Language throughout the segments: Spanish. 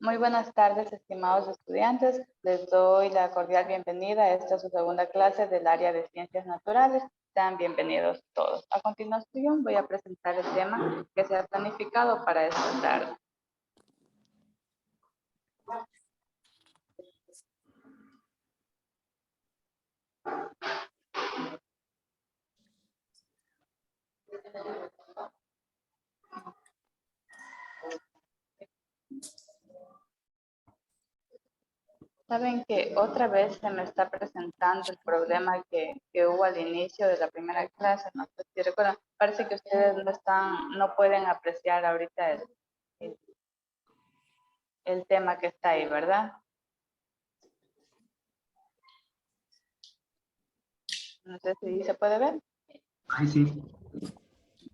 Muy buenas tardes, estimados estudiantes. Les doy la cordial bienvenida a esta su segunda clase del área de Ciencias Naturales. Sean bienvenidos todos. A continuación voy a presentar el tema que se ha planificado para esta tarde. Saben que otra vez se me está presentando el problema que hubo al inicio de la primera clase. No sé si recuerdan. Parece que ustedes no pueden apreciar ahorita el, el tema que está ahí, ¿verdad? No sé si se puede ver. Ay, sí.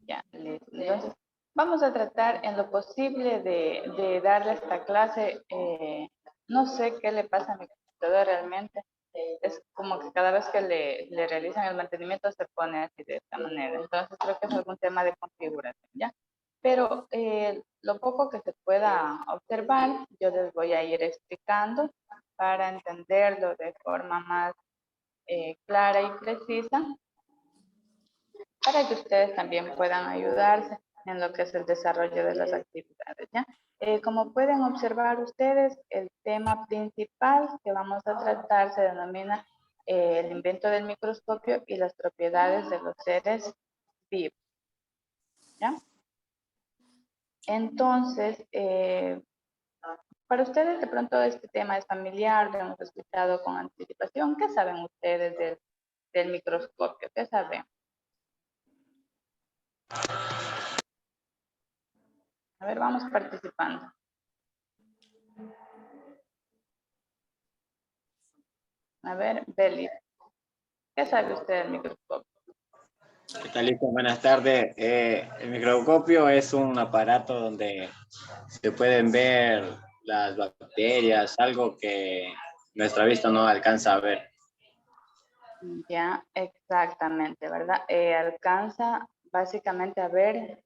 Ya, listo. Entonces, vamos a tratar en lo posible de darle esta clase. No sé qué le pasa a mi computadora realmente. Es como que cada vez que le realizan el mantenimiento se pone así de esta manera. Entonces, creo que es algún tema de configuración, ¿ya? Pero lo poco que se pueda observar, yo les voy a ir explicando para entenderlo de forma más clara y precisa, para que ustedes también puedan ayudarse en lo que es el desarrollo de las actividades, ¿ya? Como pueden observar ustedes, el tema principal que vamos a tratar se denomina el invento del microscopio y las propiedades de los seres vivos, ¿ya? Entonces, para ustedes de pronto este tema es familiar, lo hemos escuchado con anticipación. ¿Qué saben ustedes del microscopio? ¿Qué saben? A ver, vamos participando. A ver, Beli, ¿qué sabe usted del microscopio? ¿Qué tal, Lico? Buenas tardes. El microscopio es un aparato donde se pueden ver las bacterias, algo que nuestra vista no alcanza a ver. Ya, exactamente, ¿verdad? Alcanza básicamente a ver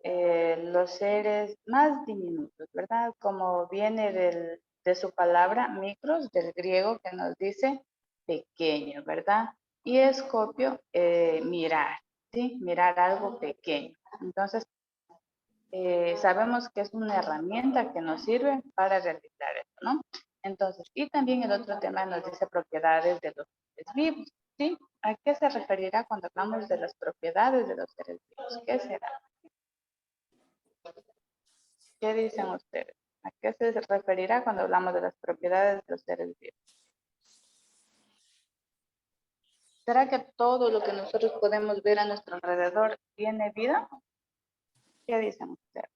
los seres más diminutos, ¿verdad? Como viene de su palabra micros, del griego que nos dice pequeño, ¿verdad? Y escopio, mirar, ¿sí? Mirar algo pequeño. Entonces, sabemos que es una herramienta que nos sirve para realizar esto, ¿no? Entonces, y también el otro tema nos dice propiedades de los seres vivos, ¿sí? ¿A qué se referirá cuando hablamos de las propiedades de los seres vivos? ¿Qué será? ¿Qué dicen ustedes? ¿A qué se referirá cuando hablamos de las propiedades de los seres vivos? ¿Será que todo lo que nosotros podemos ver a nuestro alrededor tiene vida? ¿Qué dicen ustedes?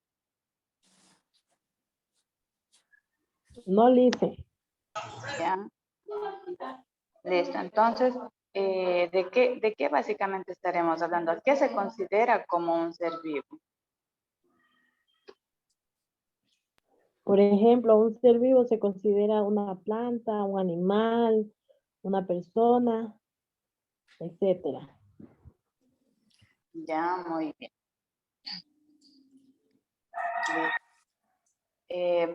No, Lice. ¿Ya? Listo, entonces, de qué básicamente estaremos hablando? ¿Qué se considera como un ser vivo? Por ejemplo, un ser vivo se considera una planta, un animal, una persona, etcétera. Ya, muy bien.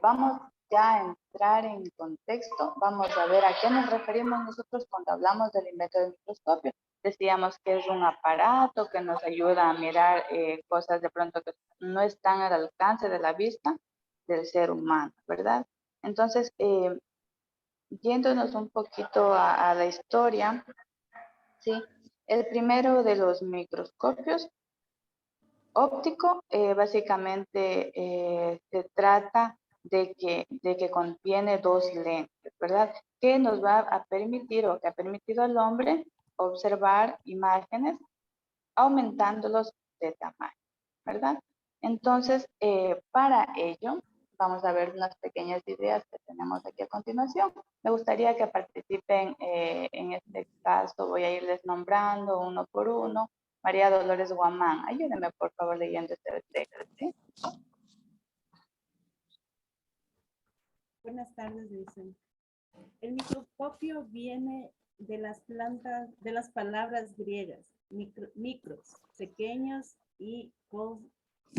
Vamos ya a entrar en contexto. Vamos a ver a qué nos referimos nosotros cuando hablamos del invento del microscopio. Decíamos que es un aparato que nos ayuda a mirar cosas de pronto que no están al alcance de la vista del ser humano, ¿verdad? Entonces, yéndonos un poquito a la historia, ¿sí? El primero de los microscopios óptico, básicamente se trata de que contiene dos lentes, ¿verdad? Que nos va a permitir o que ha permitido al hombre observar imágenes aumentándolos de tamaño, ¿verdad? Entonces, para ello, vamos a ver unas pequeñas ideas que tenemos aquí a continuación. Me gustaría que participen en este caso, voy a irles nombrando uno por uno. María Dolores Guamán, ayúdenme por favor leyendo este texto, ¿sí? Buenas tardes, dicen. El microscopio viene de las plantas, de las palabras griegas, micros, pequeños, y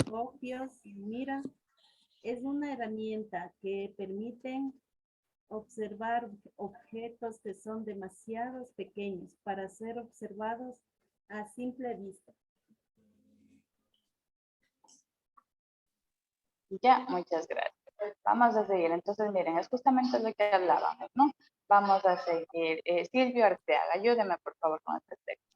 copios, mira, Es una herramienta que permite observar objetos que son demasiado pequeños para ser observados a simple vista. Ya, muchas gracias. Vamos a seguir. Entonces, miren, es justamente lo que hablábamos, ¿no? Vamos a seguir. Silvio Arteaga, ayúdeme por favor con este texto.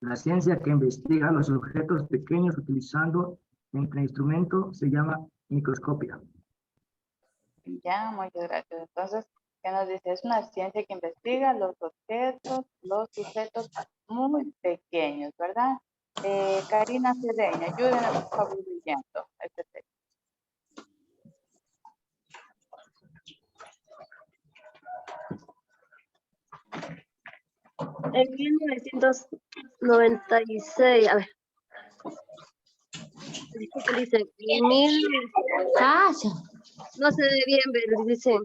La ciencia que investiga los objetos pequeños utilizando entre instrumento se llama microscopía. Ya, muchas gracias. Entonces, ¿qué nos dice? Es una ciencia que investiga los objetos, los sujetos muy pequeños, ¿verdad? Karina Cedeña, ayúdenme por favor leyendo este texto. En 1996, a ver, disculpe, dice, en mil, no se ve bien ver, dice,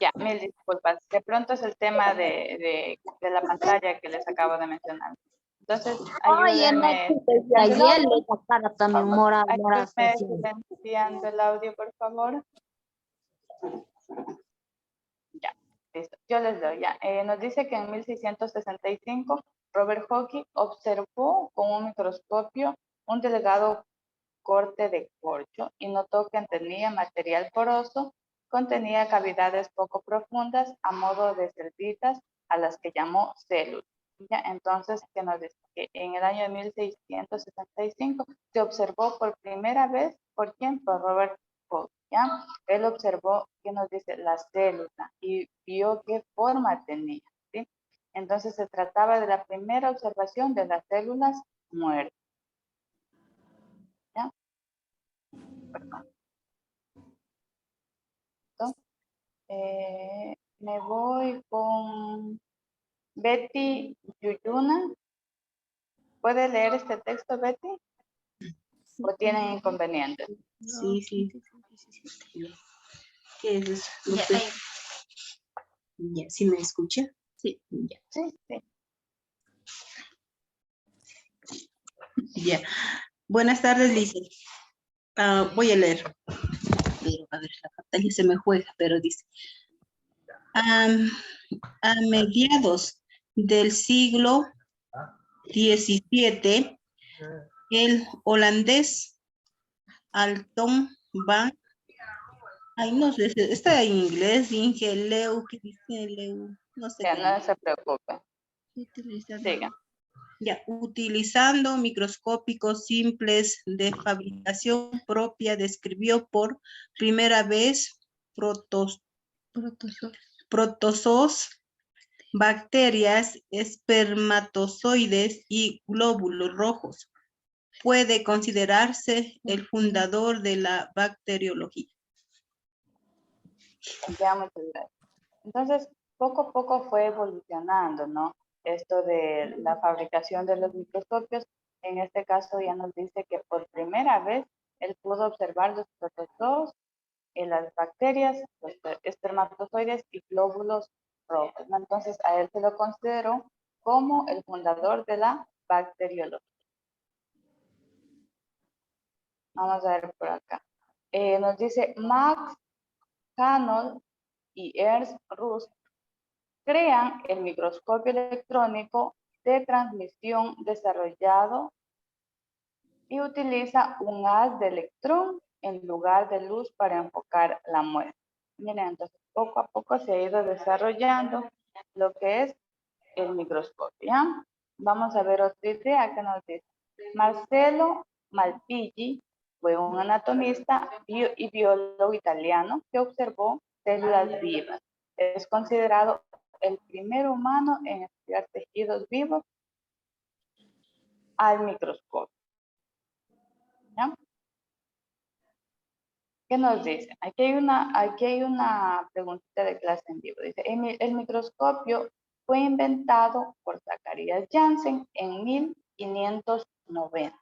Ya, mil disculpas. De pronto es el tema de la pantalla que les acabo de mencionar. Entonces, ayúdenme. ayer le sacaron también mora Ayúdenme silenciando el audio, por favor. Ya, listo. Yo les doy ya. Nos dice que en 1665 Robert Hooke observó con un microscopio un delgado corte de corcho y notó que tenía material poroso, contenía cavidades poco profundas a modo de celditas a las que llamó células. ¿Ya? Entonces, ¿qué nos dice? Que en el año de 1665 se observó por primera vez, ¿por quién? Por Robert Hooke, ¿ya? Él observó, ¿qué nos dice? La célula y vio qué forma tenía, ¿sí? Entonces, se trataba de la primera observación de las células muertas. ¿Ya? Perdón. Me voy con Betty Yuyuna. ¿Puede leer este texto, Betty? ¿O tienen inconvenientes? Sí. ¿Qué es eso? No sé. Ya, ¿sí me escucha? Sí, ya. Sí. Ya. Buenas tardes, Lisa. Voy a leer. Pero, a ver, la pantalla se me juega, pero dice. A mediados del siglo XVII, el holandés Anton van, no sé, está en inglés, Ingeleu, ¿qué dice Leu? No sé. Ya, no se preocupe. Siga. Ya, utilizando microscópicos simples de fabricación propia, describió por primera vez protozoos, bacterias, espermatozoides y glóbulos rojos. Puede considerarse el fundador de la bacteriología. Ya, muchas gracias. Entonces, poco a poco fue evolucionando, ¿no? Esto de la fabricación de los microscopios. En este caso ya nos dice que por primera vez él pudo observar los protozoos, las bacterias, los espermatozoides y glóbulos rojos, ¿no? Entonces, a él se lo consideró como el fundador de la bacteriología. Vamos a ver por acá. Nos dice Max Canol y Ernst Rust crean el microscopio electrónico de transmisión desarrollado y utiliza un haz de electrón en lugar de luz para enfocar la muestra. Miren, entonces poco a poco se ha ido desarrollando lo que es el microscopio, ¿ya? Vamos a ver otra idea que nos dice. Marcelo Malpighi fue un anatomista y biólogo italiano que observó células vivas. Es considerado el primer humano en estudiar tejidos vivos al microscopio. ¿Ya? ¿Qué nos dice? Aquí hay una preguntita de clase en vivo. Dice, el microscopio fue inventado por Zacharias Janssen en 1590.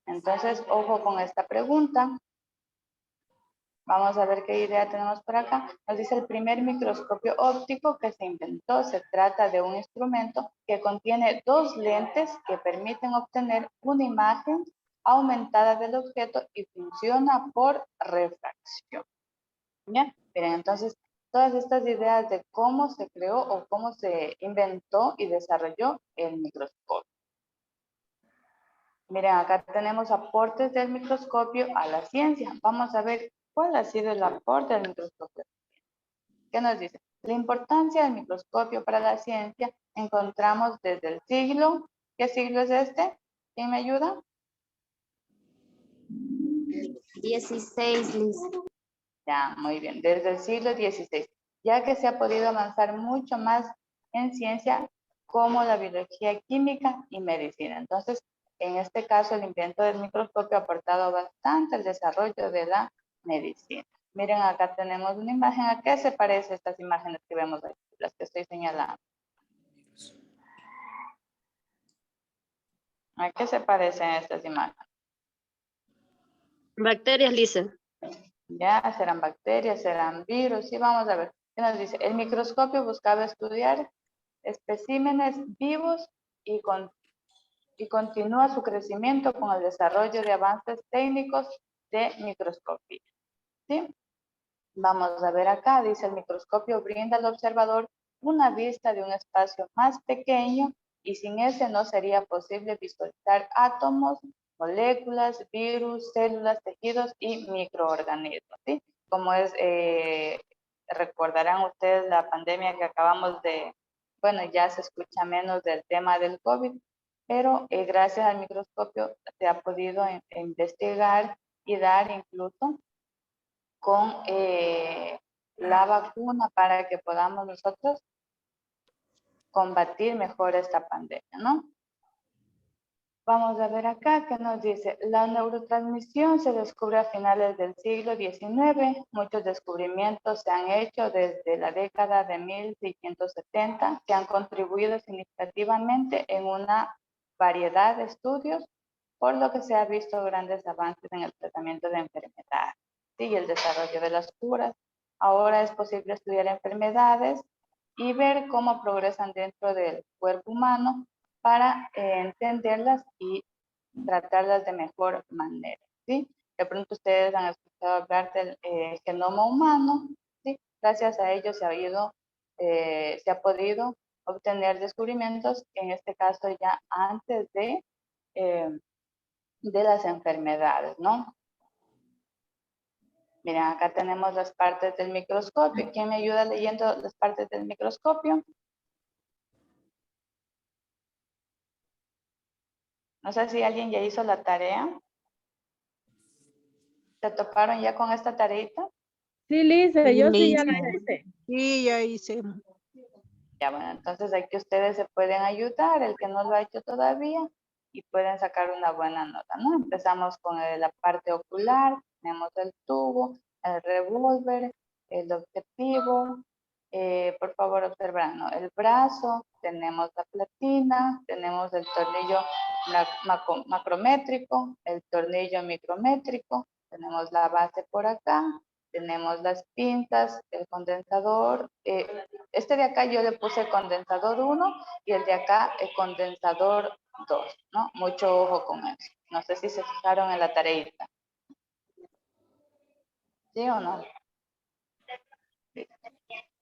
Entonces, ojo con esta pregunta. Vamos a ver qué idea tenemos por acá. Nos dice el primer microscopio óptico que se inventó. Se trata de un instrumento que contiene dos lentes que permiten obtener una imagen aumentada del objeto y funciona por refracción. ¿Bien? Miren, entonces, todas estas ideas de cómo se creó o cómo se inventó y desarrolló el microscopio. Miren, acá tenemos aportes del microscopio a la ciencia. Vamos a ver cuál ha sido el aporte del microscopio. ¿Qué nos dice? La importancia del microscopio para la ciencia encontramos desde el siglo. ¿Qué siglo es este? ¿Quién me ayuda? 16, Liz. Ya, muy bien. Desde el siglo XVI, ya que se ha podido avanzar mucho más en ciencia como la biología química y medicina. Entonces, en este caso, el invento del microscopio ha aportado bastante al desarrollo de la medicina. Miren, acá tenemos una imagen. ¿A qué se parecen estas imágenes que vemos aquí? Las que estoy señalando. ¿A qué se parecen estas imágenes? Bacterias, Liz. Ya, serán bacterias, serán virus. Y vamos a ver. ¿Qué nos dice? El microscopio buscaba estudiar especímenes vivos y continúa su crecimiento con el desarrollo de avances técnicos de microscopía. ¿Sí? Vamos a ver acá, dice el microscopio brinda al observador una vista de un espacio más pequeño y sin ese no sería posible visualizar átomos, moléculas, virus, células, tejidos y microorganismos. ¿Sí? Como es, recordarán ustedes la pandemia que acabamos de, bueno, ya se escucha menos del tema del COVID, pero gracias al microscopio se ha podido investigar y dar incluso con la vacuna para que podamos nosotros combatir mejor esta pandemia, ¿no? Vamos a ver acá que nos dice, la neurotransmisión se descubre a finales del siglo XIX. Muchos descubrimientos se han hecho desde la década de 1670 que han contribuido significativamente en una variedad de estudios, por lo que se ha visto grandes avances en el tratamiento de enfermedades, ¿sí? Y el desarrollo de las curas. Ahora es posible estudiar enfermedades y ver cómo progresan dentro del cuerpo humano para entenderlas y tratarlas de mejor manera, ¿sí? De pronto ustedes han escuchado hablar del genoma humano, ¿sí? Gracias a ello se ha podido obtener descubrimientos, en este caso ya antes de las enfermedades, ¿no? Miren, acá tenemos las partes del microscopio. ¿Quién me ayuda leyendo las partes del microscopio? No sé si alguien ya hizo la tarea. ¿Se toparon ya con esta tareita? Sí, Liz, yo sí ya la Liz. hice. Sí, ya hice. Ya, bueno, entonces aquí ustedes se pueden ayudar, el que no lo ha hecho todavía, y pueden sacar una buena nota, ¿no? Empezamos con la parte ocular, tenemos el tubo, el revólver, el objetivo, por favor observen, ¿no? El brazo, tenemos la platina, tenemos el tornillo macrométrico, el tornillo micrométrico, tenemos la base por acá, tenemos las pinzas, el condensador. Este de acá yo le puse condensador 1 y el de acá el condensador 2, ¿no? Mucho ojo con eso. No sé si se fijaron en la tareita. ¿Sí o no?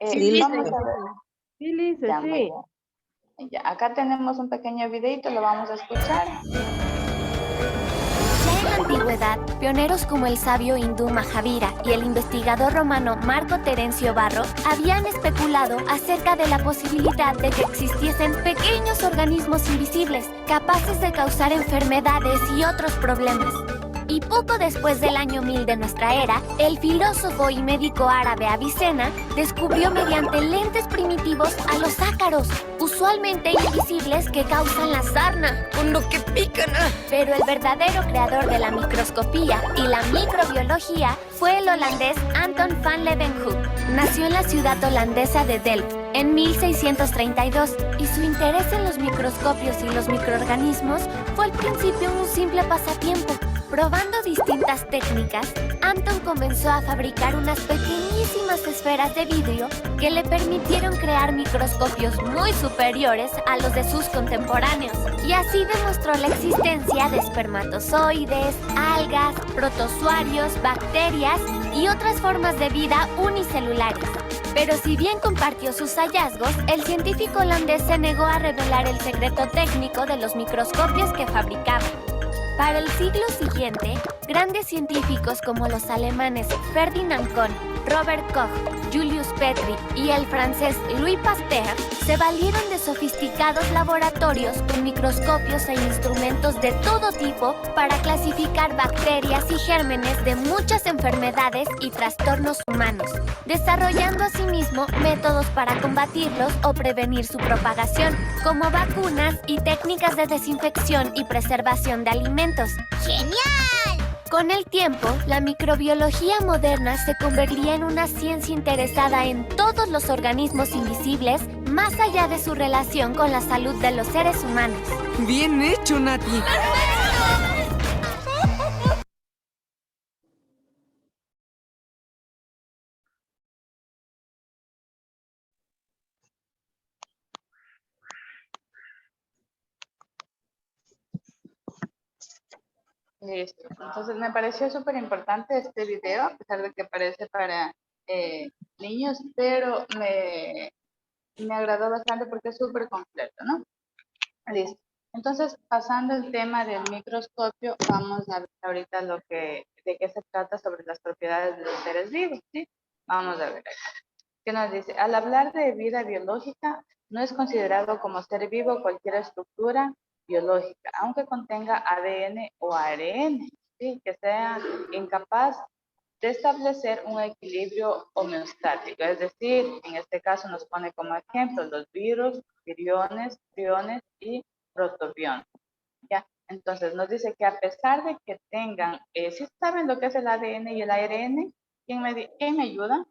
Sí, Vamos a ver. Sí, Liz, Ya, muy sí. bien. Ya, acá tenemos un pequeño videito, lo vamos a escuchar. Ya en la antigüedad, pioneros como el sabio hindú Mahavira y el investigador romano Marco Terencio Varro habían especulado acerca de la posibilidad de que existiesen pequeños organismos invisibles capaces de causar enfermedades y otros problemas. Y poco después del año 1000 de nuestra era, el filósofo y médico árabe Avicena descubrió mediante lentes primitivos a los ácaros, usualmente invisibles, que causan la sarna, con lo que pican. Pero el verdadero creador de la microscopía y la microbiología fue el holandés Anton van Leeuwenhoek. Nació en la ciudad holandesa de Delft en 1632 y su interés en los microscopios y los microorganismos fue al principio un simple pasatiempo. Probando distintas técnicas, Anton comenzó a fabricar unas pequeñísimas esferas de vidrio que le permitieron crear microscopios muy superiores a los de sus contemporáneos. Y así demostró la existencia de espermatozoides, algas, protozoarios, bacterias y otras formas de vida unicelulares. Pero si bien compartió sus hallazgos, el científico holandés se negó a revelar el secreto técnico de los microscopios que fabricaba. Para el siglo siguiente, grandes científicos como los alemanes Ferdinand Kohn, Robert Koch, Julius Petri y el francés Louis Pasteur se valieron de sofisticados laboratorios con microscopios e instrumentos de todo tipo para clasificar bacterias y gérmenes de muchas enfermedades y trastornos humanos, desarrollando asimismo métodos para combatirlos o prevenir su propagación, como vacunas y técnicas de desinfección y preservación de alimentos. ¡Genial! Con el tiempo, la microbiología moderna se convertiría en una ciencia interesada en todos los organismos invisibles, más allá de su relación con la salud de los seres humanos. Bien hecho, Nati. Listo. Entonces me pareció súper importante este video, a pesar de que parece para niños, pero me agradó bastante porque es súper completo, ¿no? Listo. Entonces, pasando el tema del microscopio, vamos a ver ahorita de qué se trata sobre las propiedades de los seres vivos, ¿sí? Vamos a ver acá. ¿Qué nos dice? Al hablar de vida biológica, no es considerado como ser vivo cualquier estructura biológica, aunque contenga ADN o ARN, ¿sí? Que sea incapaz de establecer un equilibrio homeostático. Es decir, en este caso nos pone como ejemplo los virus, viriones, priones y protobiones. ¿Ya? Entonces nos dice que a pesar de que tengan, ¿sí saben lo que es el ADN y el ARN? ¿Quién me ayuda?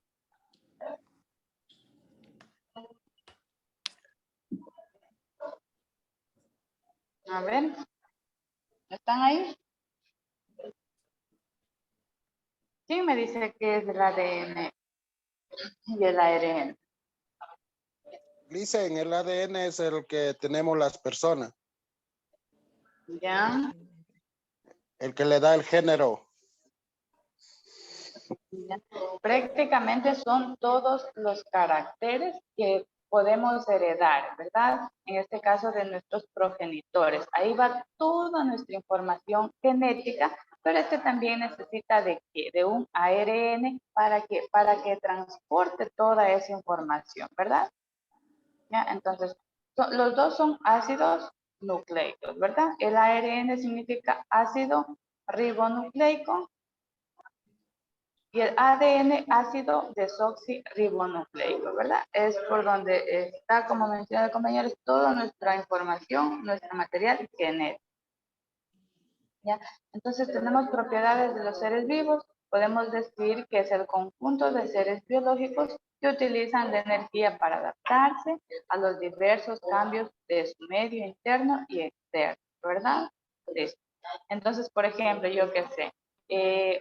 A ver, ¿están ahí? ¿Quién me dice qué es el ADN y el ARN? Dicen, el ADN es el que tenemos las personas, ¿Ya? el que le da el género. ¿Ya? Prácticamente son todos los caracteres que podemos heredar, ¿verdad? En este caso de nuestros progenitores. Ahí va toda nuestra información genética, pero este también necesita de un ARN para que transporte toda esa información, ¿verdad? ¿Ya? Entonces, los dos son ácidos nucleicos, ¿verdad? El ARN significa ácido ribonucleico y el ADN ácido desoxirribonucleico, ¿verdad? Es por donde está, como mencioné, compañeros, toda nuestra información, nuestro material genético. ¿Ya? Entonces tenemos propiedades de los seres vivos. Podemos decir que es el conjunto de seres biológicos que utilizan la energía para adaptarse a los diversos cambios de su medio interno y externo, ¿verdad? Listo. Entonces, por ejemplo, yo qué sé,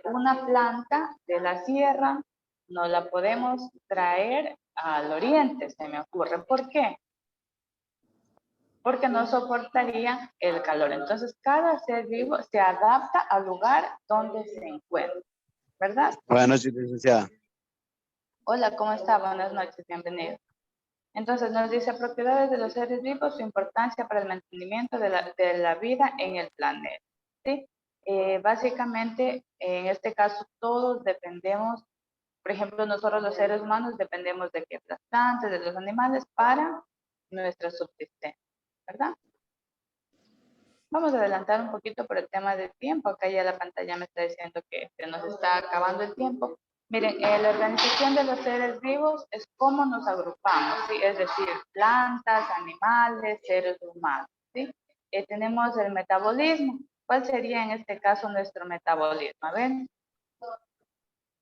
una planta de la sierra no la podemos traer al oriente, se me ocurre. ¿Por qué? Porque no soportaría el calor. Entonces, cada ser vivo se adapta al lugar donde se encuentra, ¿verdad? Buenas noches, licenciada. Hola, ¿cómo está? Buenas noches, bienvenido. Entonces, nos dice propiedades de los seres vivos, su importancia para el mantenimiento de la vida en el planeta, ¿sí? Básicamente, en este caso, todos dependemos, por ejemplo, nosotros los seres humanos dependemos de que las plantas, de los animales para nuestra subsistencia, ¿verdad? Vamos a adelantar un poquito por el tema del tiempo. Acá ya la pantalla me está diciendo que se nos está acabando el tiempo. Miren, la organización de los seres vivos es cómo nos agrupamos, ¿sí? Es decir, plantas, animales, seres humanos, ¿sí? Tenemos el metabolismo. ¿Cuál sería en este caso nuestro metabolismo? A ver,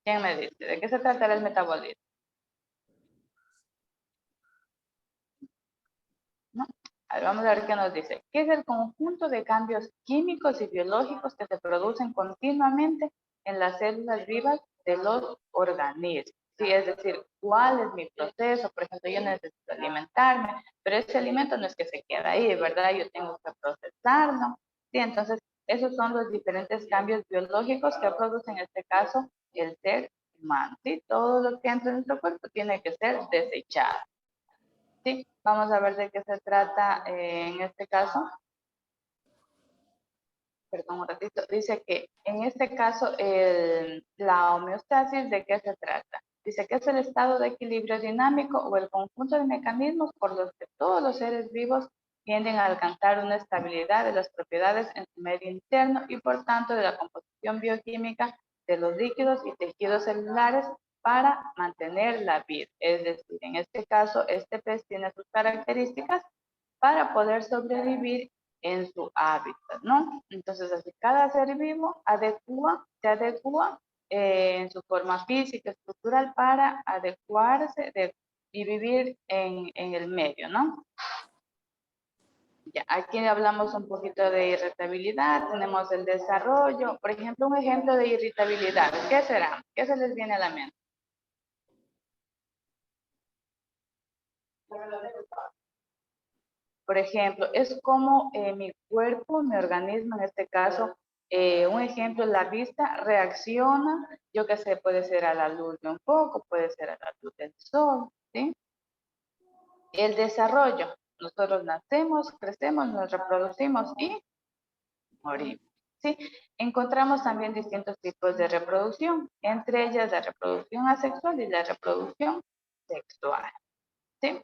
¿quién me dice? ¿De qué se tratará el metabolismo? ¿No? A ver, vamos a ver qué nos dice. ¿Qué es el conjunto de cambios químicos y biológicos que se producen continuamente en las células vivas de los organismos? Sí, es decir, ¿cuál es mi proceso? Por ejemplo, yo necesito alimentarme, pero ese alimento no es que se queda ahí, ¿verdad? Yo tengo que procesarlo. Sí, entonces, esos son los diferentes cambios biológicos que produce en este caso el ser humano. ¿Sí? Todo lo que entra en nuestro cuerpo tiene que ser desechado. Sí, vamos a ver de qué se trata en este caso. Perdón un ratito. Dice que en este caso la homeostasis, ¿de qué se trata? Dice que es el estado de equilibrio dinámico o el conjunto de mecanismos por los que todos los seres vivos tienden a alcanzar una estabilidad de las propiedades en su medio interno y por tanto de la composición bioquímica de los líquidos y tejidos celulares para mantener la vida. Es decir, en este caso, este pez tiene sus características para poder sobrevivir en su hábitat, ¿no? Entonces, así cada ser vivo se adecua en su forma física, estructural, para adecuarse y vivir en el medio, ¿no? Ya, aquí hablamos un poquito de irritabilidad, tenemos el desarrollo, por ejemplo, un ejemplo de irritabilidad, ¿qué será? ¿Qué se les viene a la mente? Por ejemplo, es como mi cuerpo, mi organismo, en este caso, un ejemplo, la vista reacciona, yo qué sé, puede ser a la luz de un foco, puede ser a la luz del sol, ¿sí? El desarrollo, nosotros nacemos, crecemos, nos reproducimos y morimos, ¿sí? Encontramos también distintos tipos de reproducción, entre ellas la reproducción asexual y la reproducción sexual, ¿sí?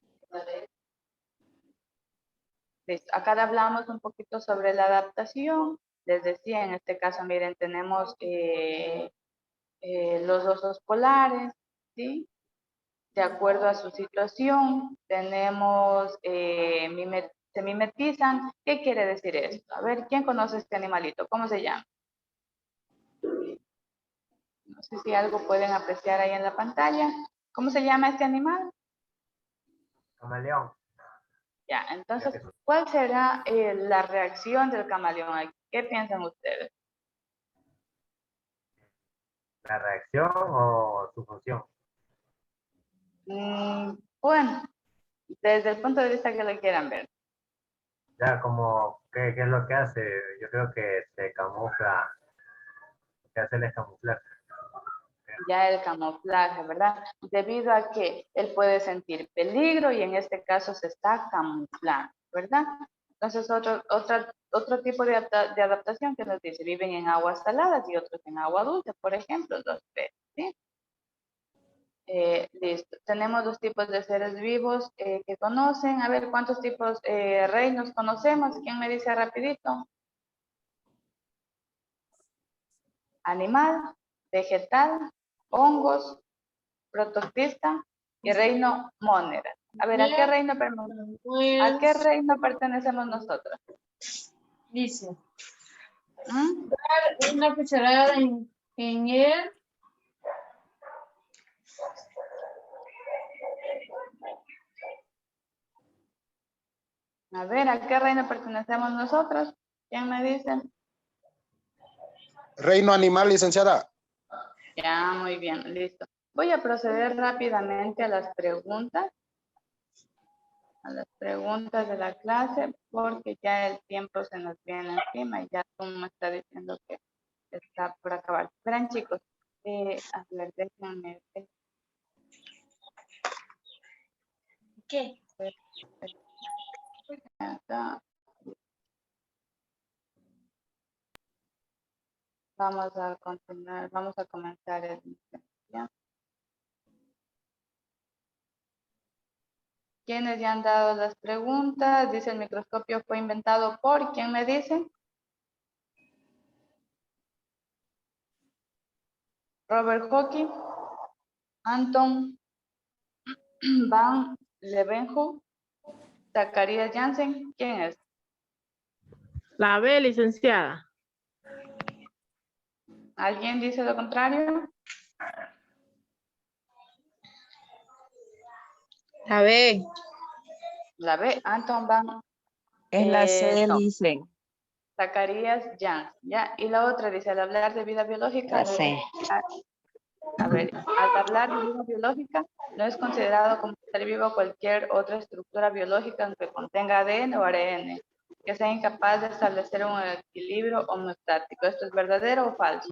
Listo. Acá hablamos un poquito sobre la adaptación. Les decía, en este caso, miren, tenemos los osos polares, ¿sí? De acuerdo a su situación, tenemos, se mimetizan. ¿Qué quiere decir esto? A ver, ¿quién conoce este animalito? ¿Cómo se llama? No sé si algo pueden apreciar ahí en la pantalla. ¿Cómo se llama este animal? Camaleón. Ya, entonces, ¿cuál será la reacción del camaleón aquí? ¿Qué piensan ustedes? ¿La reacción o su función? Bueno, desde el punto de vista que lo quieran ver. Ya, como, ¿qué es lo que hace? Yo creo que se camufla, lo que hace es camuflar. Ya el camuflaje, ¿verdad? Debido a que él puede sentir peligro y en este caso se está camuflando, ¿verdad? Entonces, otro tipo de adaptación que nos dice, viven en aguas saladas y otros en agua dulce, por ejemplo, los peces, ¿sí? Listo. Tenemos dos tipos de seres vivos que conocen. A ver, ¿cuántos tipos reinos conocemos? ¿Quién me dice rapidito? Animal, vegetal, hongos, protopista y reino mónera. A ver, ¿a qué reino pertenecemos nosotros? Dice, ¿Mm? dar una cucharada en el A ver, ¿a qué reino pertenecemos nosotros? ¿Quién me dice? Reino animal, licenciada. Ya, muy bien, listo. Voy a proceder rápidamente a las preguntas. De la clase, porque ya el tiempo se nos viene encima y ya tú me estás diciendo que está por acabar. Verán, chicos, a ver, déjenme ver. ¿qué? Acá. Vamos a continuar, vamos a comenzar el ¿ya? ¿Quiénes ya han dado las preguntas? Dice el microscopio fue inventado por, ¿quién me dice? Robert Hooke, Anton van Leeuwenhoek, Zacarías Janssen, ¿quién es? La B, licenciada. ¿Alguien dice lo contrario? A ver, La B, Anton van Es la C, no. dicen. Zacarías Jan, ¿ya? Y la otra dice, al hablar de vida biológica, La C. a ver, al hablar de vida biológica, no es considerado como ser vivo cualquier otra estructura biológica que contenga ADN o ARN, que sea incapaz de establecer un equilibrio homeostático. ¿Esto es verdadero o falso?